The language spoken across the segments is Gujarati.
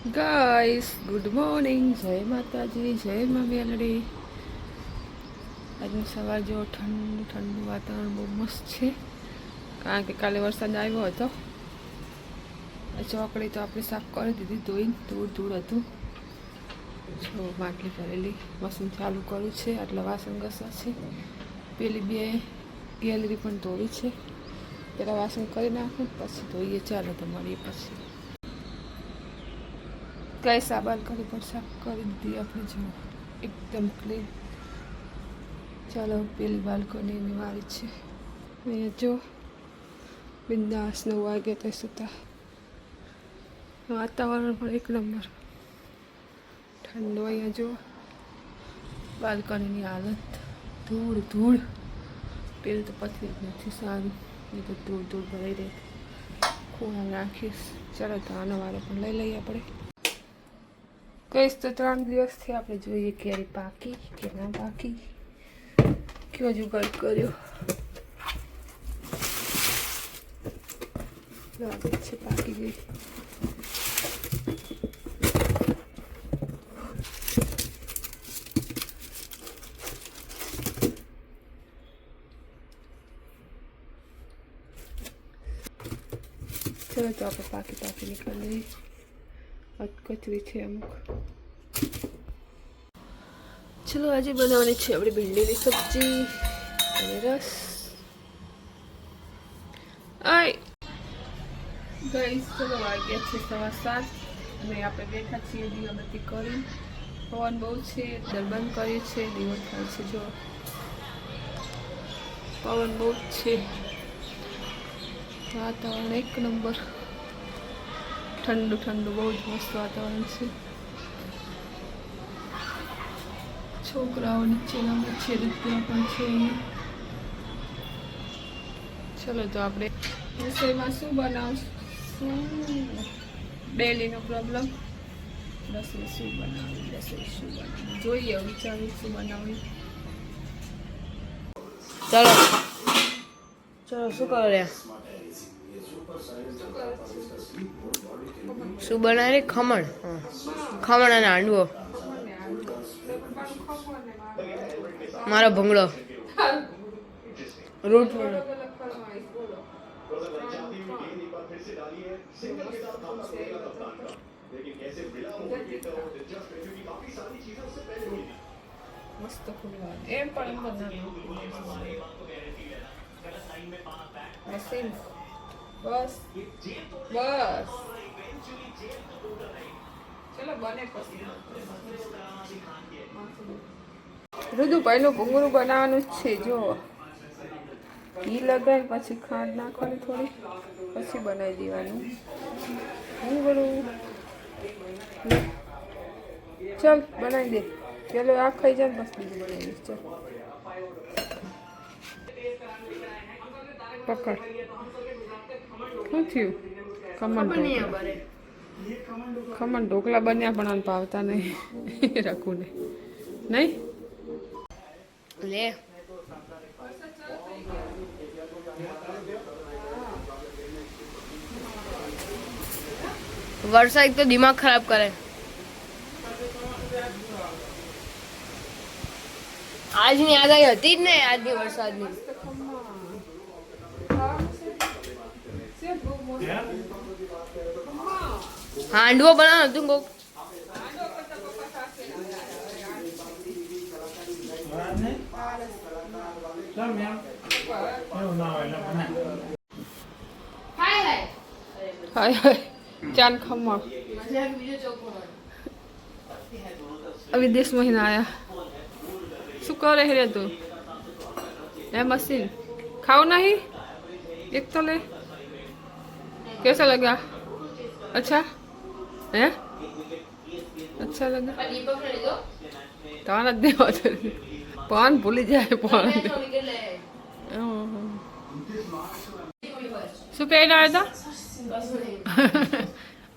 ગાઈસ ગુડ મોર્નિંગ, જય માતાજી, જય મા મેલડી. આજની સવાર જો ઠંડુ ઠંડુ વાતાવરણ બહુ મસ્ત છે, કારણ કે કાલે વરસાદ આવ્યો હતો. ચોકડી તો આપણે સાફ કરી દીધી, ધોઈને ધૂળ ધૂળ હતું. જો માટલી ભરેલી, મશીન ચાલુ કર્યું છે, આટલા વાસણ ઘસવા છે. પેલી બે ગેલેરી પણ ધોવી છે. પહેલાં વાસણ કરી નાખું, પછી ધોઈએ. ચાલો તો મળીએ પછી. કઈ સાબાન કરી પણ સાફ કરી દીધી આપણે, જો એકદમ ક્લીન. ચાલો પેલી બાલ્કનીની વાળી છે. અહીંયા જો બિંદાસ 9 વાગે તો સુતા. વાતાવરણ પણ એક નંબર ઠંડો. અહીંયા જો બાલ્કનીની હાલત ધૂળ ધૂળ. પેલું તો પછી જ નથી સારું, એ તો ધૂળ ધૂળ ભરાઈ રહી. ખૂણા રાખીશ. ચાલો તો આનો વારો પણ લઈ લઈએ આપણે. કહીશ તો 3 દિવસથી આપણે જોઈએ ક્યારે પાકી કે ના પાકી. કયો જુગાડ કર્યો લાગે છે પાકી ગઈ. ચલો તો આપણે પાકી નીકળી. કચરી છે અમુક. ચલો આજે બનાવવાની છે આપણી ભીંડીની સબ્જી અને રસ. આય ગાઈસ, ચલો વાગ્યા છે 7:15 અને આપણે બેઠા છીએ દીવાબત્તી કરી. પવન બહુ છે, દર બંધ કર્યું છે, દીવો થાય છે. જો પવન બહુ જ છે, વાતાવરણ એક નંબર ઠંડુ ઠંડુ, બહુ જ મસ્ત વાતાવરણ છે. છોકરાઓ નીચે રમે છે, રૂપિયા પણ છે અહીંયા. ચલો તો આપણે રસોઈમાં શું બનાવશું? ડેલીનો પ્રોબ્લેમ. રસોઈ શું બનાવવી, જોઈએ. વિચારું શું બનાવવું. ચલો શું કરો રે? શું બનાવે? ખમણ. ખમણ અને હાંડવો. મારો ભૂંગળો રોટ. મસ્ત ખુલ્લા એમ પણ મશીન. બસ બસ, ચલો બને પછી. રુદુભાઈનું ભૂંગળું બનાવવાનું જ છે. જો ઘી લગાવી પછી ખાંડ નાખવાની થોડી, પછી બનાવી દેવાનું ભૂંગળું. ચાલ બનાવી દે. પેલો આ ખાઈ જાય ને બસ બીજું બનાવી દઈશ. ચાલ પકડ. શું થયું? ખમણ ઢોકળા બન્યા પણ આને ભાવતા નહીં. રાખું ને નહીં લે. વરસાદ તો દિમાગ ખરાબ કરે. આજની આગાહી હતી જ ને, આજની વરસાદની. હાંડવો બનાવવાનું હતું કોક. હાય હાય ચાન ખમણ. વિદેશ મહિના આયા. શું કરે રે તું? એ મशीन खाओ नहीं, एक तो ले. कैसा लगा? अच्छा है? अच्छा लगा. ताना देवा पान भूली जाए. पान શું પહેરીને આવ્યા હતા?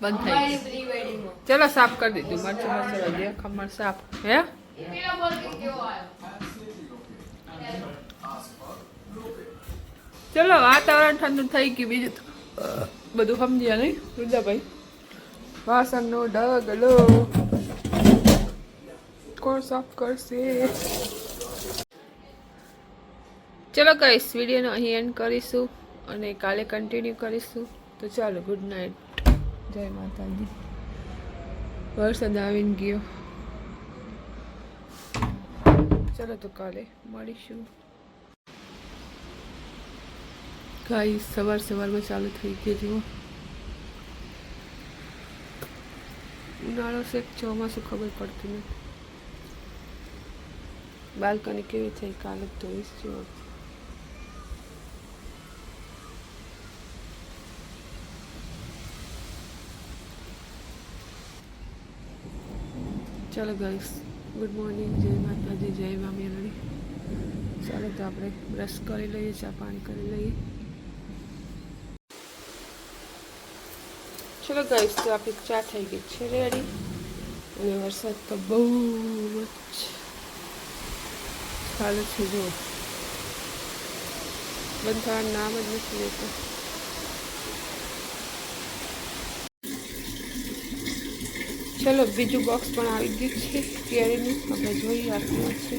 બંધ થઈ ગયું. ચલો સાફ કરી દીધું. મરચું દે ખમણ સાફ. હે ચલો વાતાવરણ ઠંડુ થઈ ગયું. બીજું તો બધું સમજ્યા નહીં રુદાભાઈ? વાસણનો ઢગલો કોણ સાફ કરશે? ચલો ગાઈસ, વિડીયોનો અહીં એન્ડ કરીશું અને કાલે કન્ટિન્યુ કરીશું. તો ચાલો, ગુડ નાઇટ, જય માતાજી. વરસાદ આવીને ગયો. ચલો તો કાલે મળીશું. ગાઈસ, સવારમાં ચાલુ થઈ ગયું. જુઓ, ઉનાળો છે ચોમાસું ખબર પડતી નથી. બાલ્કની કેવી થઈ કાલે ધોઈશ. જુઓ, ચાલો ગાઈસ, ગુડ મોર્નિંગ, જય માતાજી, જય મામેરણી. ચાલો તો આપણે બ્રશ કરી લઈએ, ચા પાણી કરી લઈએ. ચલો ગાઈસ, તો આપણી ચા થઈ ગઈ છે રેડી. અને વરસાદ તો બહુ જ ચાલુ છે. જો બંધ થવાનું નામ જ નથી લેતો. ચલો, બીજું બોક્સ પણ આવી ગયું છે કેરીનું. આપણે જોઈએ આટલું છે.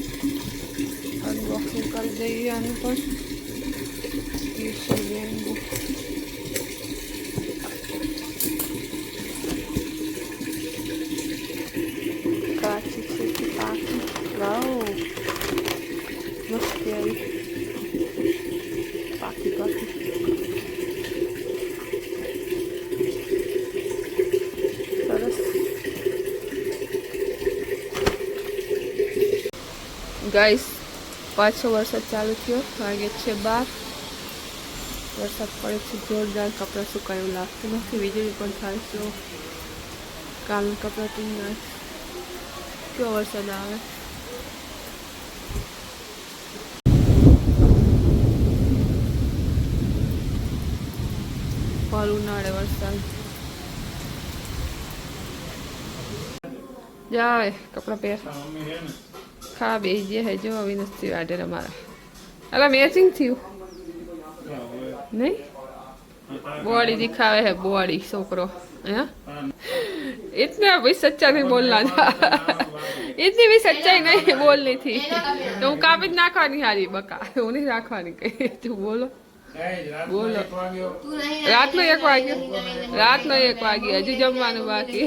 અનબોક્સિંગ કરી દઈએ આનું પણ. કેસર લેંબુ, કાચી છે કે પાકી? વાવ, મસ્ત કેરી, પાકી પાકી. સરસ. ગાઈસ, પાછો વરસાદ ચાલુ થયો. વાગે છે 12. વરસાદ પડે છે જોરદાર. કપડાં સુકાય એવું લાગતું નથી. વીજળી પણ થાય છે. કાલનું કપડાં ટીંગાય. કેવો વરસાદ આવે. પર ઉનાળે વરસાદ. જાવે કપડાં પહેર. ખા બે જે હે જો વિનસથી વાડે અમારા. અલા મેચિંગ થયું નહીં? बॉडी दिखावे है बॉडी छोकरो है। इतने भी सच्चा नहीं बोलना था इतनी भी सच्चाई नहीं बोलनी थी तो હું કાપી જ નાખવાની હારી બકા હું નહીં રાખવાની કઈ તું બોલો બોલો રાતનો 1 વાગ્યો હજુ જમવાનું બાકી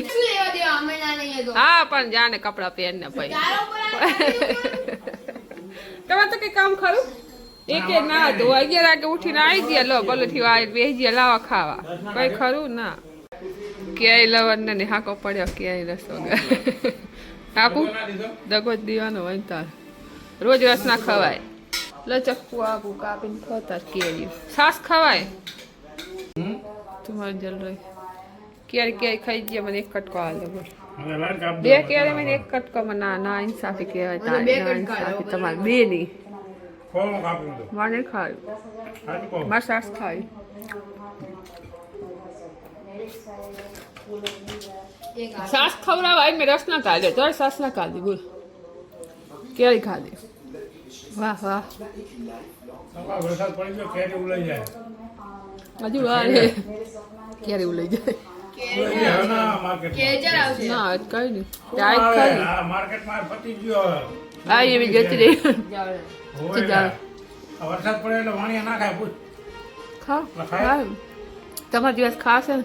હા પણ જાને કપડાં પહેરને ભાઈ તમે તો કઈ કામ ખરું એકે ના તો 11 વાગે ઉઠીને આવી ગયા લો ભલેથી વાય બેસી લાવા ખાવા કઈ ખરું ના ક્યાંય લવન ને હાકો પડ્યો ક્યાંય રસો કાપુ દગો જ દીવાનો હોય તાર રોજ રસ ના ખવાય લચકુ આપુ કાપીને ખોતા કેરી સાસ ખવાય તમારે જલ રહી કેરી કેરી ખાઈ ગયા મને એક કટકો આલે બોલ બે કેરી મને એક કટકો ના ના ઇન્સાફી કહેવાય તારી ના ઇન્સાફી તમારે બે ની મને ખાયું મારે સાસ ખાયું સાસ ખવડાવાય મેં રસ ના કાઢે તો સાસ ના કાઢી બોલ કેરી ખાધી વાહ વાહ હજુ વાર હે કેરી ઉલઈ જાય ના કઈ નહીં હા એવી જતી રહી વરસાદ પડે એટલે વાણિયા ના ખાય પૂછ ખા તમારા દિવસ ખાશે ને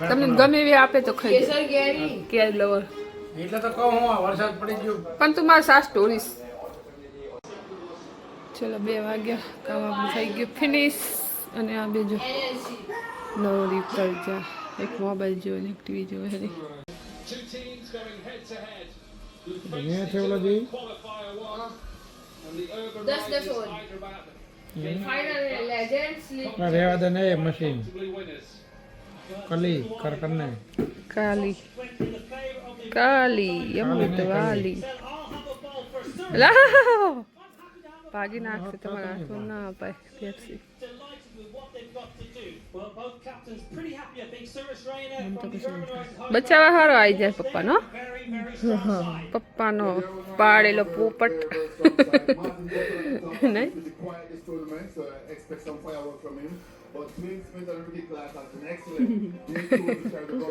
તમને ગમે એવી આપે તો ખાઈ કેરી લવર એટલે તો કહું હું વરસાદ પડી ગયો પણ તું મારી સાસ સ્ટોરીસ ચલો 2 વાગ્યા કામ આપણું થઈ ગયું ફિનિશ અને આ બીજું નવરી કરજા એક મોબાઈલ જોવે ને એક ટીવી જોવે હરી અહીંયા છે ઓલા જી 10 રેવા દે ને મશીન કલી કર કરને કાલી કાલી અમૃત વાલી લાવો ભાગી નાખશે તમારા હાથમાં ના અપાય પેપ્સી બચાવા હારો આવી જાય પપ્પાનો પપ્પાનો પાડેલો પોપટ નહીં But Will Smith and Ricky Clark has been excellent. They two will try to go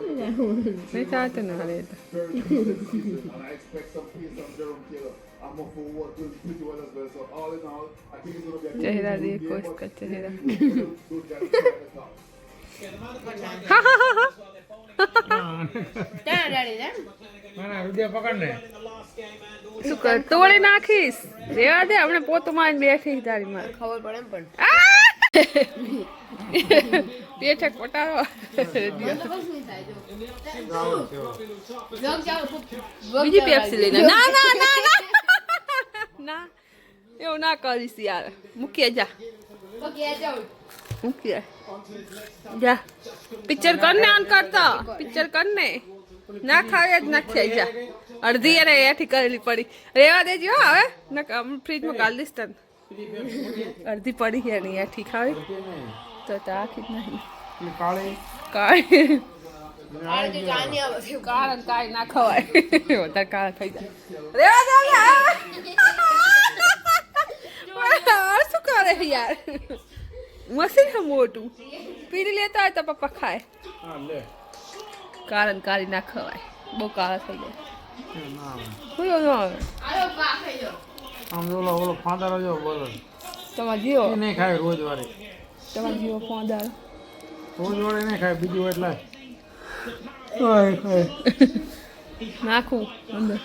નહીં ખાતે ના રે very good this season, and I expect some pace from Jerome Taylor. I'm up for what will pretty well as well. So all in all, I think it's going to be a ચહેરા good દેખો game, इसका but चेहरा good guys try to top. ત્યાં ડાળી દે ના ના રુદિયા પકડ ને શું કર તોડી નાખીશ રેવા દે હમણાં પોતું માં બેઠી તારી માં ખબર પડે એમ પણ પેઠક પટારો બીજી પેપ્સી લઈને ના ના ના ના ના એવું ના કરીશ યાર મૂકીએ જા મૂકીએ જા પિક્ચર કરને આન કરતો પિક્ચર કરને ના ખાવે જ નાખી જા અડધી એને એઠી કરેલી પડી રેવા દેજો હવે ફ્રીજમાં ગાળ દઈશ તને અડધી પડી છે નહીં એઠી ખાવી તો આખી જ નહીં કાળી કાળી ચાની આવે કારણ કાંઈ ના ખવાય વધારે કાળા થઈ જાય રેવા દે શું કરે યાર મશીન છે મોટું પીડી લેતા હોય તો પપ્પા ખાય હા લે કારણ કાળી ના ખવાય બહુ કાળા થઈ જાય ના કોઈ ન આવે આમ ઓલો ફાંદારો જો બોલો તમારે જીવો એ નહીં ખાય રોજ વારે તમારે જીવો ફોંદાર રોજ વારે નહીં ખાય બીજું એટલે નાખું અંદર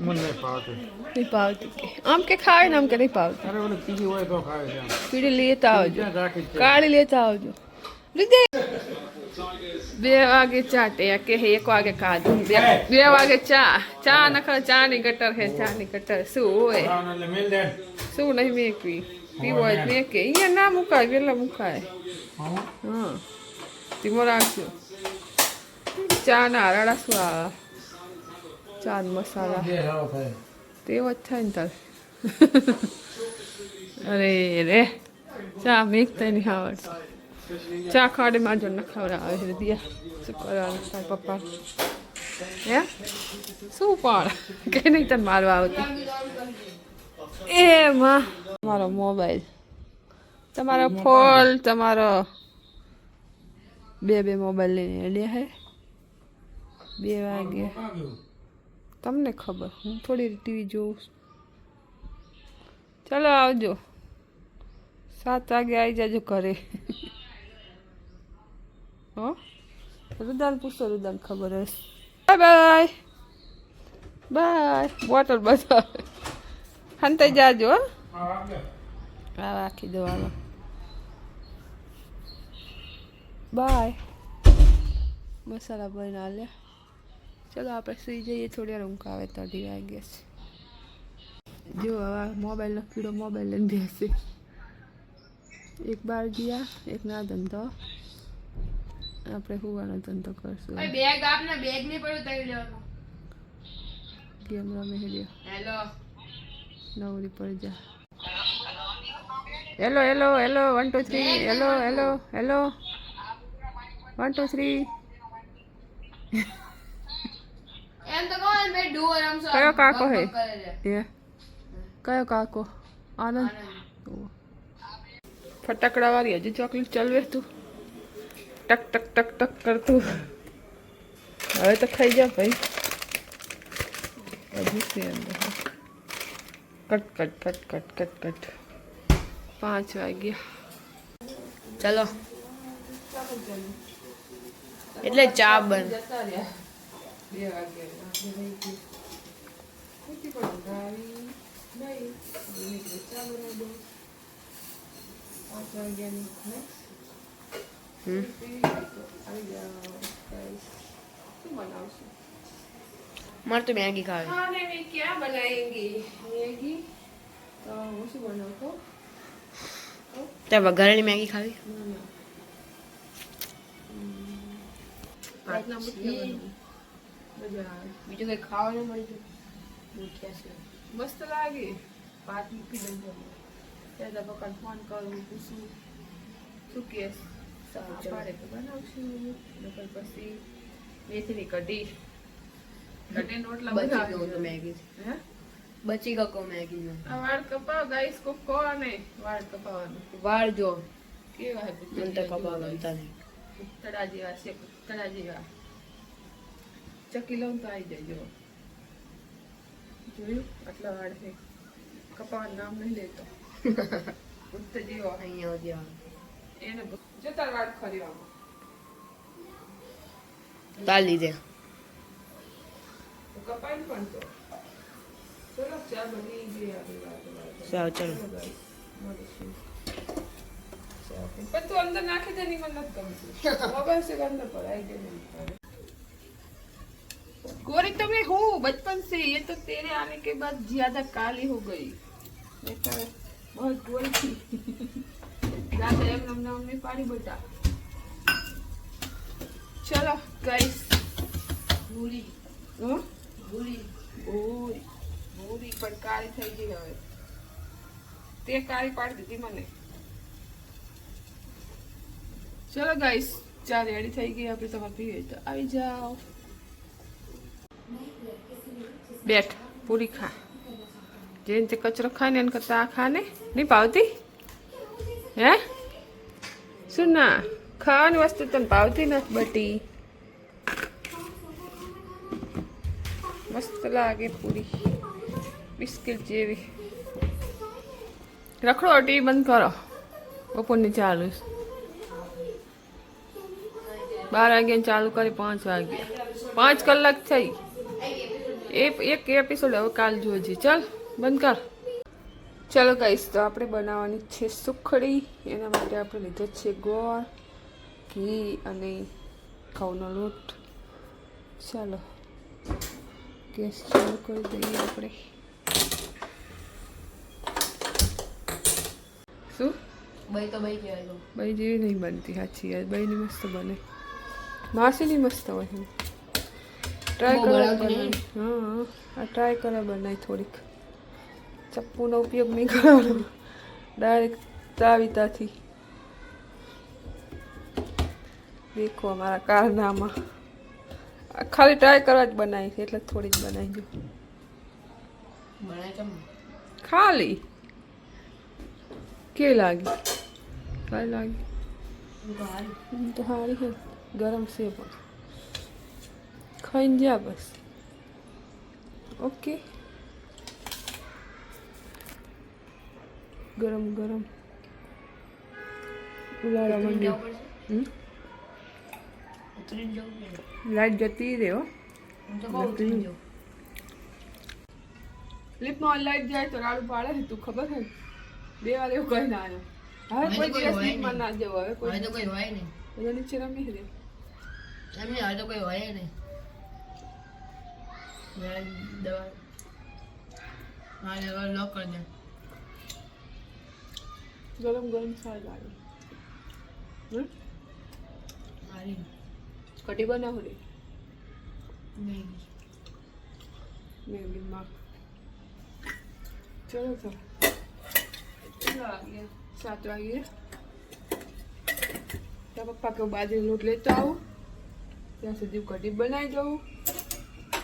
મને નહીં ભાવતું નહીં ભાવતી કે આમ કે ખાવે ને આમ કે નહીં ભાવતું અરે ઓલી બીજી હોય તો ખાય છે આમ. પીડી લેતા આવજો ક્યાં રાખી છે કાળી લેતા આવજો લીધે 2 વાગે ચા તે કે 1 વાગે ખાધું 2 વાગે ચા નખર ચા ની ગટર હે ચા ની ગટર શું હોય ખાવાનું એટલે મેલ દે શું નહીં મેકવી પીવો હોય મેં કે અહીંયા ના મુકાય પેલા મુકાય હા હા ધીમો રાખજો ચા ના હરાડા શું આવે ચા ને મસાલા જે સારો થાય તેવો જ થાય ને તાર અરે રે ચા મેકતા નહીં આવડતું ચા ખાડે માં જો ન ખવડાવે છે દિયા શું કરવાનું તાર પપ્પા હે શું પણ કે નહીં તને મારવા આવતી એમાં તમારો મોબાઈલ તમારો ફોન તમારો બે મોબાઈલ લઈને અડ્યા હે 2 વાગે તમને ખબર હું થોડી ટીવી જોઉં છું ચાલો આવજો 7 વાગે આવી જાજો ઘરે હો રુદાન પૂછો રુદાન ખબર હશે બાય બાય બોટલ બધા હંતાઈ જાજો હો હા રાખી દો હાલો બાય મસાલા ભરીને હાલ્યા ચલો આપણે સુઈ જઈએ થોડી વાર ઊંઘ આવે તો 2 વાગ્યા છે જો હવે મોબાઈલનો કીડો મોબાઈલ લઈને બેસે એક બહાર ગયા એક ના ધંધો આપણે હોવાનો ધંધો કરશું બેગ આપને બેગ નહીં પડ્યું તઈ લેવાનું ગેમ રમે હેડ્યો હેલો નવરી પડી જા hello hello hello 1 2 3 hello hello hello 1 2 3 એમ તો કહો ને ભાઈ ડુઓ રમશો કયો કાકો હે કરે છે એ કયો કાકો આનંદ ફટાકડા વાળી હજી ચોકલેટ ચલવે તું ટક ટક ટક ટક કરતું હવે તો ખાઈ જા ભાઈ હજી છે અંદર cut cut cut cut cut cut 5 વાગ્યા ચલો એટલે ચા બન જતા રહ્યા 2 વાગ્યા ખૂટી પણ ગાડી નહીં નીકળી ચાલો ને દો 5 વાગ્યાની આવી જાઓ શું બનાવશું મારે તો મેગી ખાવી खाने में क्या बनाएंगे मैगी तो वो શું બનાવતો તે વઘારેલી મેગી ખાવી આટલા મુઠિયા મજા આવે બીજું કઈ ખાવાનું મળી જાય મસ્ત લાગે ભાત મૂકી દઉં ત્યાં પપ્પાને ફોન કરું પૂછું શું કે પાડે તો બનાવશું નકર પછી મેથીની કઢી કઢી રોટલા બચી બનાવી ગયું તો મેગી હે બચી ગયો મેગી નો આ વાળ કપાવ ગાઈસ કો કોને વાળ કપાવવાનું વાળ જો કેવા હે મને તો કપા ગમતા નહીં. તળા જેવા છે, તળા જેવા. ચકી લઉં તો આવી જાય. જો જોયું આટલા વાળ છે. કપાવાનું નામ નહીં લેતો. ભૂત જેવો અહીંયા સુધી આવે. એને જતા વાળ ખરીવામાં તાર લીધે કપાઈ પણ તો ચલો ચા બની ગઈ આપણી વાત. સાવ ચલો. મળીશું. પણ તું અંદર નાખી દે ની મને નથી ગમતું. મોબાઈલ से अंदर पर आई गई. गोरी तो मैं हूँ बचपन से. ये तो तेरे आने के बाद ज्यादा काली हो गई. मैं तो बहुत गोरी थी. ज्यादा एम नाम नहीं पाड़ी बेटा. चलो गाइस. ભૂરી हाँ ભૂરી गोरी गोरी पर काली થઈ ગઈ હવે. તે કાળી પાડી દીધી મને. ચલો ગાઈસ ચા રેડી થઈ ગઈ. આપણે તમારે પીવે તો આવી જાઓ. બેઠ પૂરી ખા. જેને તે કચરો ખાય ને એને કરતા આ ખા ને. નહીં ભાવતી હે? શું ના ખાવાની વસ્તુ તને ભાવતી નથી બટી. મસ્ત લાગે પૂરી બિસ્કિટ જેવી. રખડો ટીવી બંધ કરો. બપોરની ચાલુ 12 વાગ્યા ચાલુ કરી 5 વાગ્યા 5 કલાક થઈ. એક એપિસોડ હવે કાલ જોજે. ચાલ બંધ કર. ચલો ગાઈસ તો આપણે બનાવવાની છે સુખડી. એના માટે આપણે લીધો છે ગોળ, ઘી અને ઘઉંનો લોટ. ચાલો ગેસ ચાલુ કરી દઈએ આપણે. શું ભાઈ તો ભાઈ કહેવાય તો. બઈ જેવી નહીં બનતી. સાચી યાર બઈની મસ્ત બને. માસીની મસ્ત હોય છે. ટ્રાય બહુ કરો બળાવતી બનાવી. નહીં. હા આ ટ્રાય કરો બનાવી. થોડીક ચપ્પુનો ઉપયોગ નહીં કરવાનો. ડાયરેક્ટ તાવીતાથી. દેખો અમારા કારનામાં ખાલી ટ્રાય કરવા જ બનાવી છે એટલે થોડીક બનાવી જો. બનાય કેમ ખાલી કેવી લાગી? સારી લાગી. તો સારી છે. ગરમ છે પણ ખાઈને જા બસ. ઓકે ગરમ ગરમ ઉલાળા માંડ્યો. ઉતરીને જવું પડે. લાઈટ જતી રહે હો. હું તો કહું ઉતરીને જવું. લિફ્ટમાં લાઈટ જાય તો રાડું પાડે છે. તું ખબર છે? બે વાર એવું કહીને આવ્યો. હવે કોઈ દિવસ લિફ્ટમાં ના જવું. હવે હવે કોઈ તો કોઈ હોય નહીં. બધા નીચે રમી છે. એમને હવે તો કોઈ હોય નહીં. દવા હા લગા લોક કરી દે. ગરમ ગરમ સારી લાગે. મારી કઢી બનાવો રે નહીં. મેગીમાં. ચલો ચલો કેટલા વાગ્યા? 7 વાગ્યા. ત્યાં પપ્પા કે બાજરી લોટ લેતો આવું. ત્યાં સુધી કઢી બનાવી દઉં.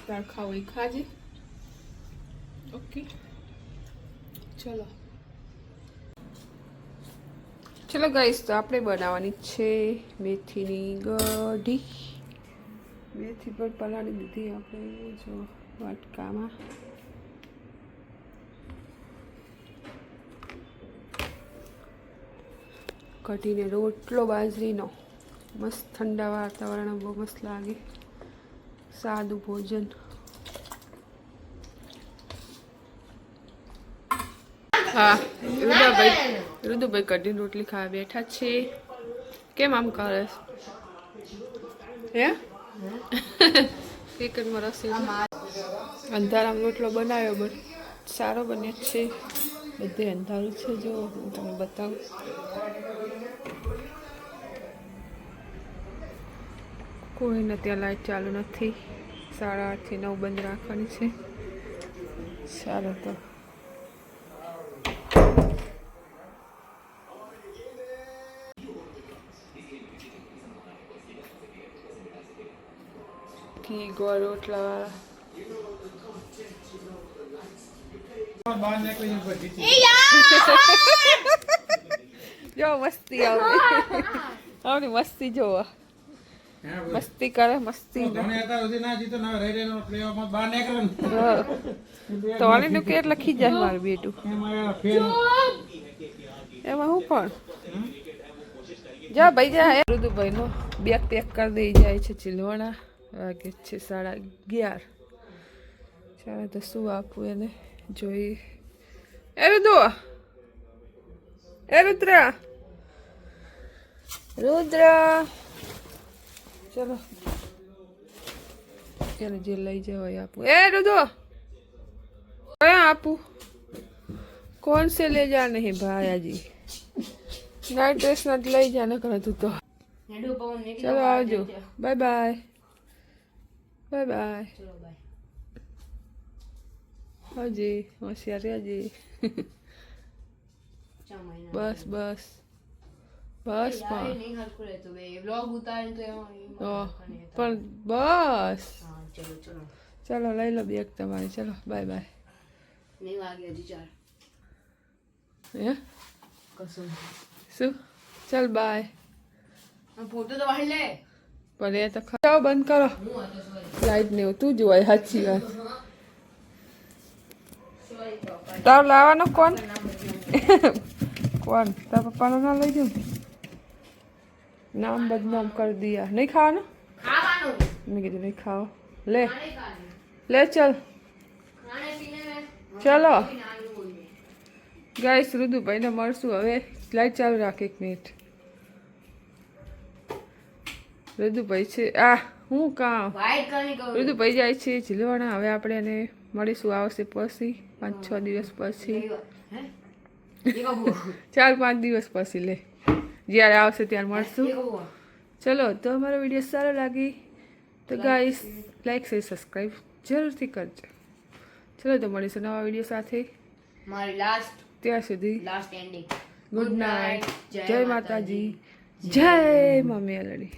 તાર ખાવું એ ખાજે. ઓકે ચલો ચલો ગાઈસ તો આપણે બનાવવાની છે મેથીની કઢી. મેથી પણ પલાળી દીધી આપણે જો વાટકામાં. કઢીને રોટલો બાજરીનો મસ્ત. ઠંડા વાતાવરણ બહુ મસ્ત લાગે. સાદું ભોજન. હા રુદુભાઈ કઢીની રોટલી ખાવા બેઠા છે. કેમ આમ કરે હે? ક્રિકેટમાં રસ અંધારામાં રોટલો બનાવ્યો બસ સારો બને છે. બધે અંધારું છે. જો હું તમને બતાવું. કોઈને ત્યાં લાઈટ ચાલુ નથી. 8:30 થી 9 બંધ રાખવાની છે. ચાલો તો ઘી ગોળ રોટલા જો મસ્તી આવડી મસ્તી જોવો મસ્તી કરે મસ્તી તો નું કેટલા ખીજાય મારું બેટું એમાં હું પણ જા ભાઈ જા ઋતુભાઈ નો બેગ પેક કરી દઈ જાય છે ચીલવણા વાગે છે 11:30 ચાલો તો શું આપું એને જોઈ એ રુદ્ર રુદ્ર ચલો એને જે લઈ જવાય આપું એ રુદ્ર કયા આપું कौन से ले जा नहीं भाया जी नाइट ड्रेस नट लई जाने कर तू तो चलो आवजो बाय बाय बाय बाय ચલો બાય हाजी होशियार हाजी बस बस बस યાર નહીં હરખું રહેતું બે વ્લોગ ઉતારે તો પણ બસ હા ચલો ચલો ચલો લઈ લો બેગ તમારી ચલો બાય બાય નહીં વાગે હજી 4 હે કસમ શું ચલ બાય ફોટો તો વાળી લે પણ એ તો ખાઓ બંધ કરો હું હતો સોરી લાઈટ ને તું જોવાય સાચી વાત તાર લાવવાનો કોણ કોણ તાર પપ્પાનું ના લઈ જાઉં નામ બદનામ કરી દિયા નહીં ખાવાનું ખાવાનું મેં કીધું નહીં ખાઓ લે ખાને ખાને લે ચલ ખાને પીને મે ચલો નાનું બોલીએ ગાઈસ ઋતુભાઈને મળશું હવે લાઈટ ચાલુ રાખ 1 મિનિટ ઋતુભાઈ છે આ હું કામ વાઈટ કલરની કહું ઋતુભાઈ જાય છે ઝીલવાણા હવે આપણે એને મળીશું આવશે પછી 5-6 દિવસ પછી હે એ કહું 4-5 દિવસ પછી લે જ્યારે આવશે ત્યારે મળશું એ કહું ચલો તો અમારો વિડીયો સારો લાગી તો ગાઈસ લાઈક શેર સબસ્ક્રાઈબ જરૂરથી કરજો ચલો તો મળીશું નવા વિડીયો સાથે મારી લાસ્ટ ત્યાં સુધી એન્ડિંગ ગુડ નાઇટ જય માતાજી જય મમ્મી અલડી